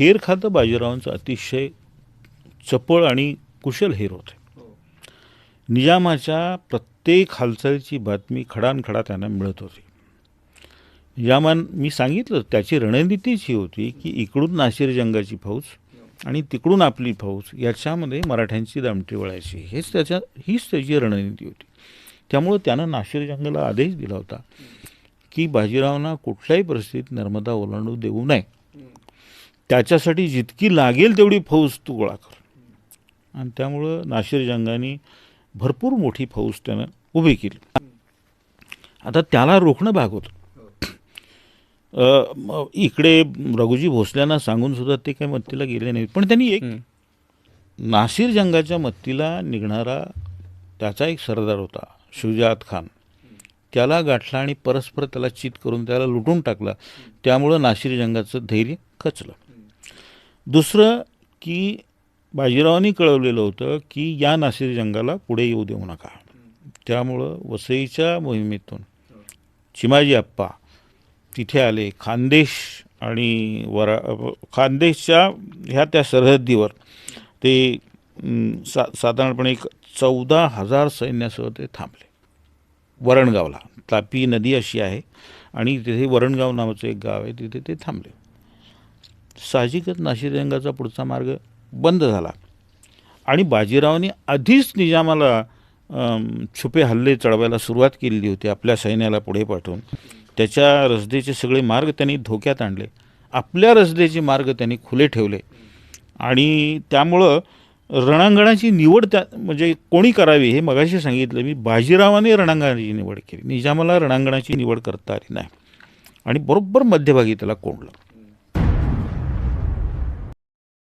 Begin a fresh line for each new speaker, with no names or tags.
हेर खातं बाजीरावांचं अतिशय चपळ आणि कुशल हेर होते. निजामाच्या प्रत्येक हालचालीची बातमी खडानखडा त्यांना मिळत होती. मी सांगितलं त्याची रणनीतीच ही होती की इकडून नाशिर जंगाची फौज आणि तिकडून आपली फौज याच्यामध्ये मराठ्यांची दामटी वळायची. हीच त्याची रणनीती होती. त्यामुळं त्यानं नाशिर जंगाला आदेश दिला होता की बाजीरावांना कुठल्याही परिस्थितीत नर्मदा ओलांडू देऊ नये. त्याच्यासाठी जितकी लागेल तेवढी फौज तू गोळा कर. आणि त्यामुळं नाशिर जंगाने भरपूर मोठी फौज त्यानं उभी केली. आता त्याला रोखणं भाग होतं. इकडे रघुजी भोसल्यांना सांगून सुद्धा ते काही मत्तीला गेले नाहीत. पण त्यांनी एक नाशिर जंगाच्या मत्तीला निघणारा त्याचा एक सरदार होता शुजात खान, त्याला गाठला आणि परस्पर त्याला चित करून त्याला लुटून टाकला. त्यामुळं नाशिर जंगाचं धैर्य खचलं. दुसरं की बाजीरावांनी कळवलेलं होतं की या नाशिर जंगाला पुढे येऊ देऊ नका. त्यामुळं वसईच्या मोहिमेतून चिमाजी आप्पा तिथे आले. खानदेश आणि खानदेशच्या त्या सरहद्दीवर ते साधारणपणे 14,000 सैन्यासह ते थांबले. वरणगावला तापी नदी अशी आहे आणि तिथे वरणगाव नावाचं एक गाव आहे, तिथे ते थांबले. साहजिकच नाशिर जंगाचा पुढचा मार्ग बंद झाला आणि बाजीरावांनी आधीच निजामाला छुपे हल्ले चढवायला सुरुवात केलेली होती. आपल्या सैन्याला पुढे पाठवून त्याच्या रसदेचे सगळे मार्ग त्यांनी धोक्यात आणले. आपल्या रसदेचे मार्ग त्यांनी खुले ठेवले आणि त्यामुळं रणांगणाची निवड म्हणजे कोणी करावी हे मगाशी सांगितलं मी. बाजीरावाने रणांगणाची निवड केली. निजामाला रणांगणाची निवड करता आली नाही आणि बरोबर मध्यभागी त्याला कोंडलं.